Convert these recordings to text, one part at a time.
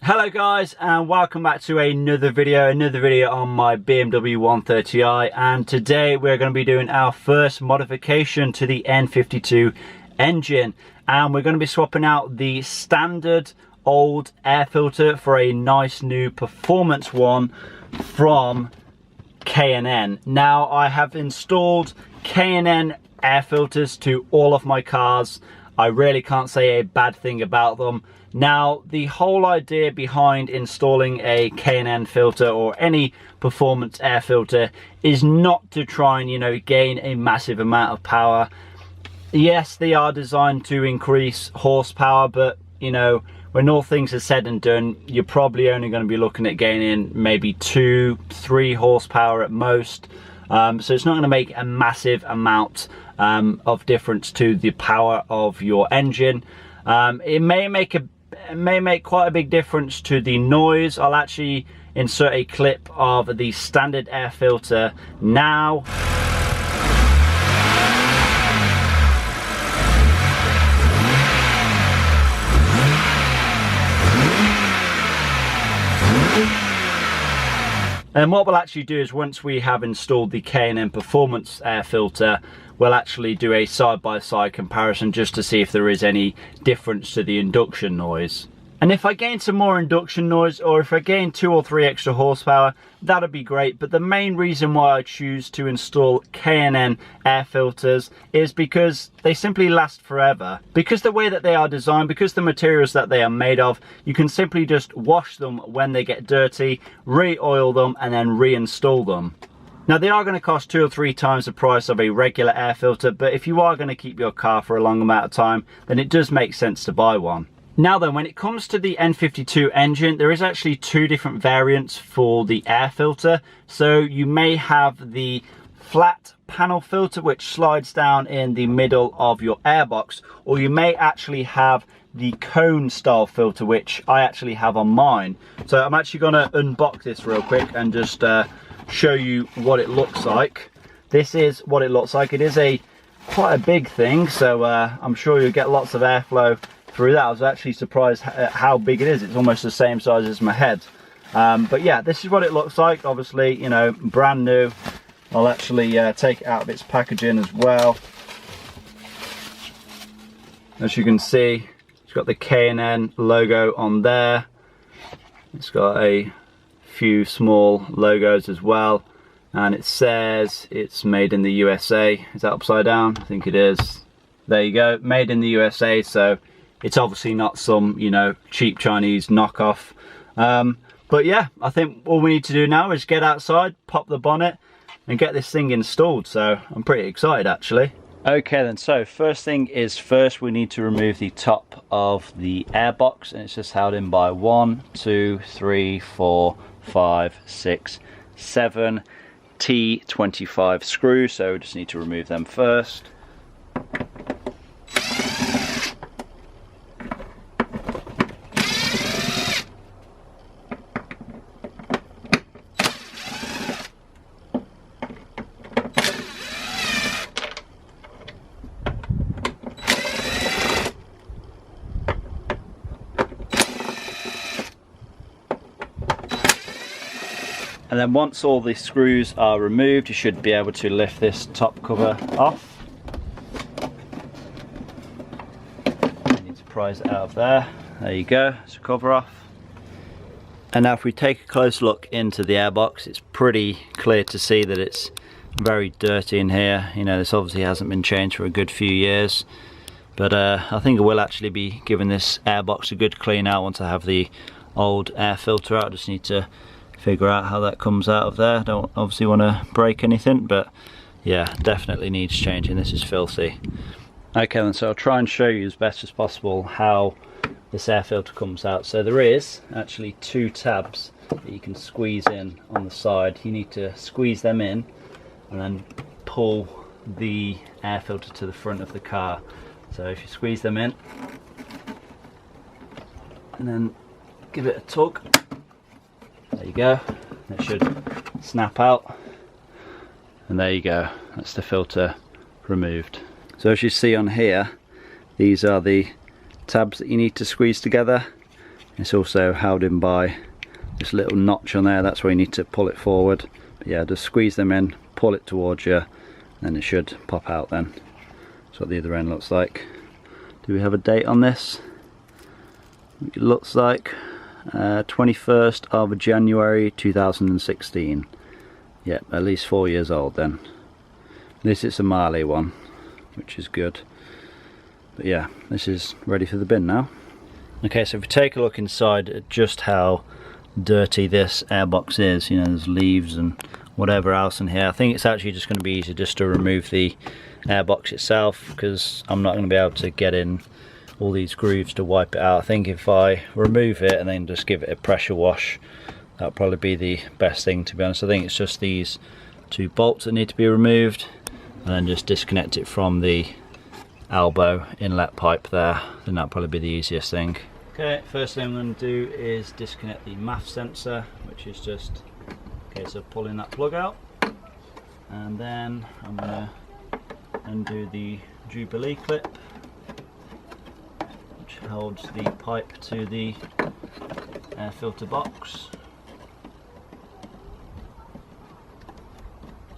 Hello guys, and welcome back to another video on my BMW 130i, and today we're going to be doing our first modification to the N52 engine, and we're going to be swapping out the standard old air filter for a nice new performance one from K&N. Now, I have installed K&N air filters to all of my cars. I really can't say a bad thing about them. Now, the whole idea behind installing a K&N filter or any performance air filter is not to try and, gain a massive amount of power. Yes, they are designed to increase horsepower, but, when all things are said and done, you're probably only going to be looking at gaining maybe 2-3 horsepower at most. So it's not going to make a massive amount of difference to the power of your engine. It may make quite a big difference to the noise. I'll actually insert a clip of the standard air filter now. And what we'll actually do is, once we have installed the K&N performance air filter, we'll actually do a side-by-side comparison just to see if there is any difference to the induction noise. And if I gain some more induction noise, or if I gain 2 or 3 extra horsepower, that'd be great. But the main reason why I choose to install K&N air filters is because they simply last forever. Because the way that they are designed, because the materials that they are made of, you can simply just wash them when they get dirty, re-oil them, and then reinstall them. Now, they are going to cost 2 or 3 times the price of a regular air filter, but if you are going to keep your car for a long amount of time, then it does make sense to buy one. Now then, when it comes to the N52 engine, there is actually 2 different variants for the air filter. So you may have the flat panel filter, which slides down in the middle of your airbox, or you may actually have the cone style filter, which I actually have on mine. So I'm actually going to unbox this real quick and just show you what it looks like. This is what it looks like. It is quite a big thing, so I'm sure you'll get lots of airflow through that. I was actually surprised at how big it is. It's almost the same size as my head. But yeah, this is what it looks like. Obviously, brand new. I'll actually take it out of its packaging as well. As you can see, it's got the K&N logo on there. It's got a few small logos as well, and it says it's made in the USA. Is that upside down? I think it is. There you go, made in the USA. So it's obviously not some cheap Chinese knockoff. But yeah, I think all we need to do now is get outside, pop the bonnet, and get this thing installed. So I'm pretty excited, actually. Okay then, so first thing is first, we need to remove the top of the airbox, and it's just held in by 1, 2, 3, 4, 5, 6, 7 T25 screws. So we just need to remove them first. And then once all the screws are removed, you should be able to lift this top cover off. You need to prise it out of there. There you go, it's a cover off. And now if we take a close look into the airbox, it's pretty clear to see that it's very dirty in here. This obviously hasn't been changed for a good few years. But I think I will actually be giving this airbox a good clean out once I have the old air filter out. I just need to figure out how that comes out of there. Don't obviously want to break anything, but yeah, definitely needs changing. This is filthy. Okay then, so I'll try and show you as best as possible how this air filter comes out. So there is actually 2 tabs that you can squeeze in on the side. You need to squeeze them in and then pull the air filter to the front of the car. So if you squeeze them in and then give it a tug, there you go, it should snap out, and there you go, that's the filter removed. So as you see on here, these are the tabs that you need to squeeze together. It's also held in by this little notch on there, that's where you need to pull it forward. But yeah, just squeeze them in, pull it towards you, and it should pop out then. That's what the other end looks like. Do we have a date on this? It looks like 21st of January 2016. Yep, at least 4 years old then. This is a Marley one, which is good. But yeah, this is ready for the bin now. Okay, so if we take a look inside at just how dirty this airbox is, you know, there's leaves and whatever else in here. I think it's actually just going to be easier just to remove the airbox itself, because I'm not going to be able to get in all these grooves to wipe it out. I think if I remove it and then just give it a pressure wash, that'll probably be the best thing, to be honest. I think it's just these two bolts that need to be removed, and then just disconnect it from the elbow inlet pipe there. Then that'll probably be the easiest thing. Okay, first thing I'm going to do is disconnect the MAF sensor, which is just a case of pulling that plug out, and then I'm going to undo the Jubilee clip, which holds the pipe to the air filter box.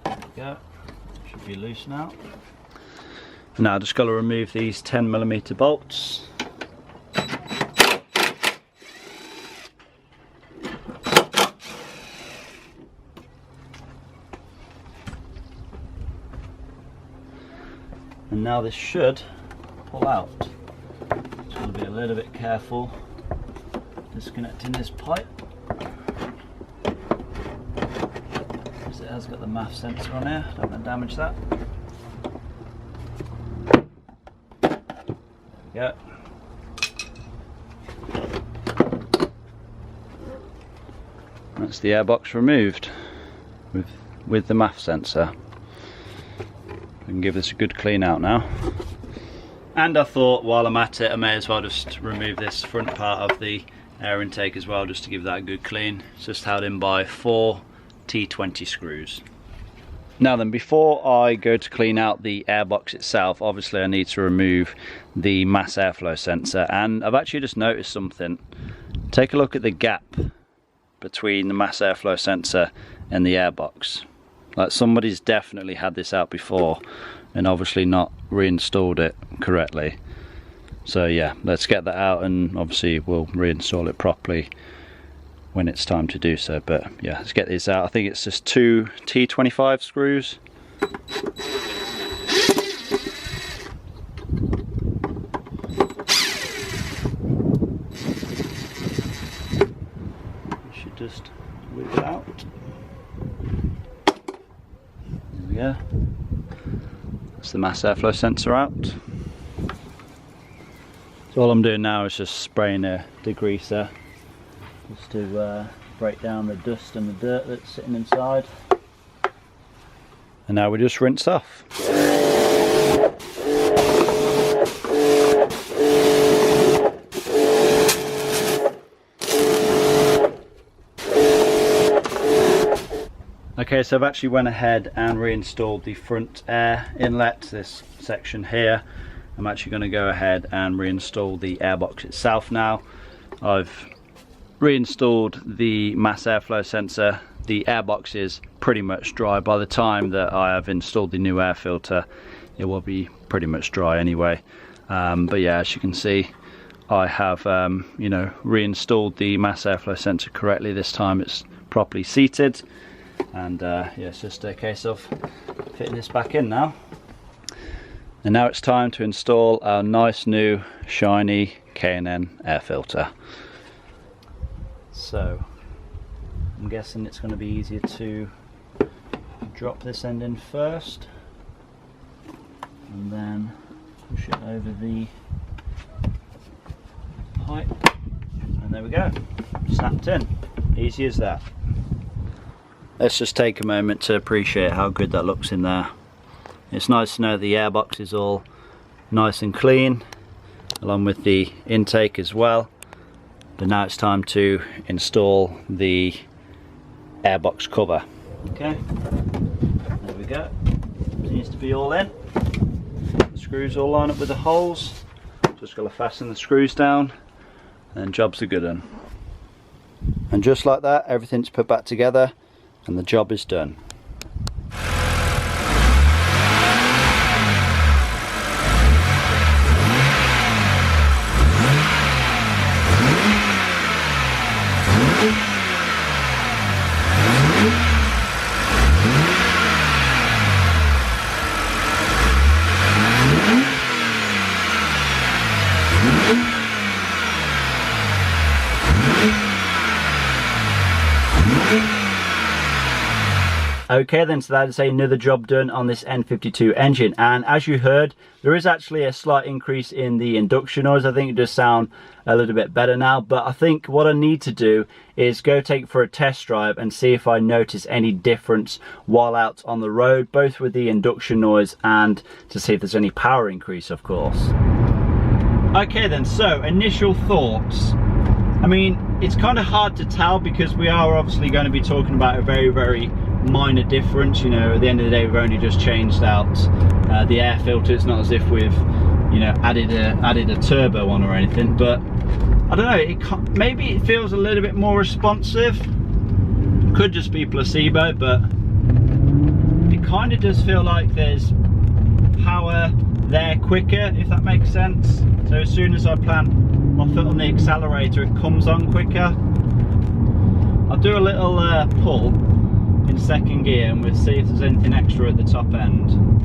There we go, should be loose now. Now I've just got to remove these 10mm bolts. And now this should pull out. Just got to be a little bit careful disconnecting this pipe, because it has got the MAF sensor on here. Don't want to damage that. There we go. That's the airbox removed with the MAF sensor. We can give this a good clean out now. And I thought while I'm at it, I may as well just remove this front part of the air intake as well, just to give that a good clean. It's just held in by 4 T20 screws. Now then, before I go to clean out the airbox itself, obviously I need to remove the mass airflow sensor, and I've actually just noticed something. Take a look at the gap between the mass airflow sensor and the airbox. Like, somebody's definitely had this out before and obviously not reinstalled it correctly. So yeah, let's get that out, and obviously we'll reinstall it properly when it's time to do so. But yeah, let's get these out. I think it's just 2 T25 screws. You should just whip it out. There we go. That's the mass airflow sensor out. So all I'm doing now is just spraying a degreaser, just to break down the dust and the dirt that's sitting inside. And now we just rinse off. Okay, so I've actually went ahead and reinstalled the front air inlet, this section here. I'm actually going to go ahead and reinstall the airbox itself now. I've reinstalled the mass airflow sensor. The airbox is pretty much dry. By the time that I have installed the new air filter, it will be pretty much dry anyway. But yeah, as you can see, I have reinstalled the mass airflow sensor correctly. This time it's properly seated, and yeah, it's just a case of fitting this back in now. And now it's time to install our nice new shiny K&N air filter. So I'm guessing it's going to be easier to drop this end in first and then push it over the pipe, and there we go, snapped in. Easy as that. Let's just take a moment to appreciate how good that looks in there. It's nice to know the airbox is all nice and clean, along with the intake as well. But now it's time to install the airbox cover. Okay, there we go. It needs to be all in. The screws all line up with the holes. Just got to fasten the screws down and job's a good one. And just like that, everything's put back together and the job is done. Okay then, so that is another job done on this N52 engine, and as you heard, there is actually a slight increase in the induction noise. I think it does sound a little bit better now, but I think what I need to do is go take it for a test drive and see if I notice any difference while out on the road, both with the induction noise and to see if there's any power increase, of course. Okay then, so initial thoughts. I mean, it's kind of hard to tell because we are obviously going to be talking about a very minor difference. You know, at the end of the day, we've only just changed out the air filter. It's not as if we've, you know, added a turbo on or anything, but I don't know, maybe it feels a little bit more responsive. Could just be placebo, but it kind of does feel like there's power there quicker, if that makes sense. So as soon as I plant my foot on the accelerator, it comes on quicker. I'll do a little pull in second gear and we'll see if there's anything extra at the top end.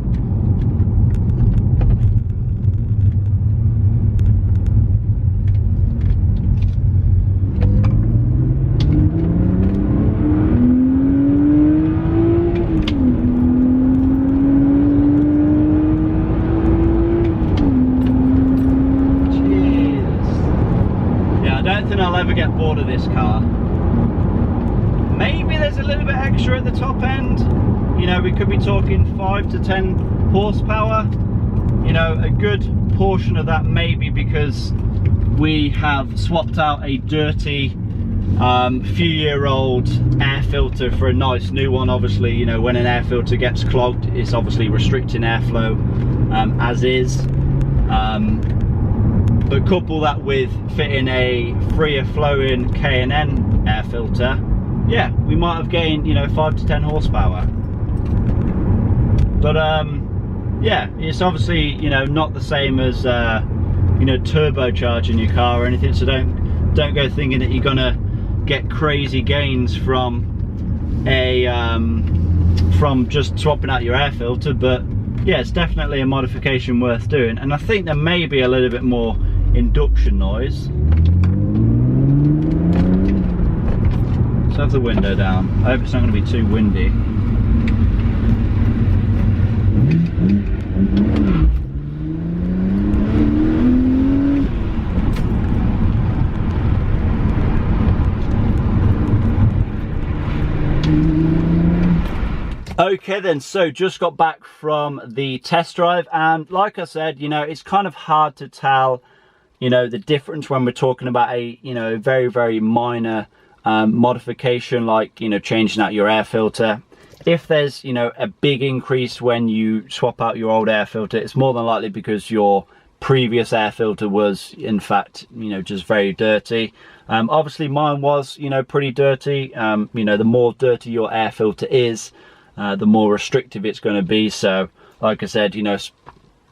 I'll ever get bored of this car. Maybe there's a little bit extra at the top end. You know, we could be talking 5 to 10 horsepower. You know, a good portion of that maybe because we have swapped out a dirty few-year-old air filter for a nice new one. Obviously, you know, when an air filter gets clogged, it's obviously restricting airflow as is. But couple that with fitting a freer flowing K&N air filter, yeah, we might have gained, you know, 5 to 10 horsepower. But yeah, it's obviously, you know, not the same as you know, turbocharging your car or anything. So don't go thinking that you're gonna get crazy gains from a from just swapping out your air filter. But yeah, it's definitely a modification worth doing, and I think there may be a little bit more induction noise. Let's have the window down. I hope it's not going to be too windy. Okay then, so just got back from the test drive, and like I said, you know, it's kind of hard to tell, you know, the difference when we're talking about a, you know, very minor modification, like, you know, changing out your air filter. If there's, you know, a big increase when you swap out your old air filter, it's more than likely because your previous air filter was, in fact, you know, just very dirty. Obviously mine was, you know, pretty dirty. You know, the more dirty your air filter is, the more restrictive it's going to be. So like I said, you know,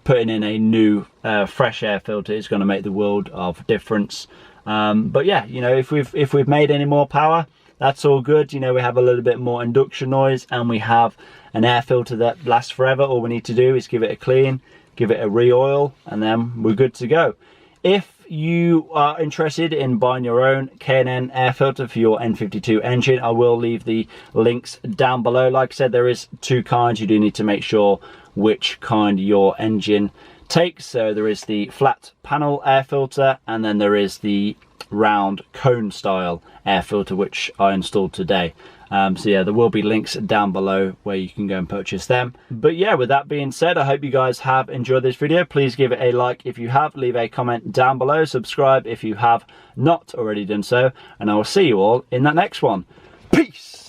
putting in a new fresh air filter is going to make the world of difference. But yeah, you know, if we've made any more power, that's all good. You know, we have a little bit more induction noise and we have an air filter that lasts forever. All we need to do is give it a clean, give it a re-oil, and then we're good to go. If you are interested in buying your own K&N air filter for your N52 engine, I will leave the links down below. Like I said, there is two kinds. You do need to make sure which kind your engine takes. So there is the flat panel air filter, and then there is the round cone style air filter, which I installed today. So yeah, there will be links down below where you can go and purchase them. But yeah, with that being said, I hope you guys have enjoyed this video. Please give it a like if you have, leave a comment down below, subscribe if you have not already done so, and I will see you all in that next one. Peace!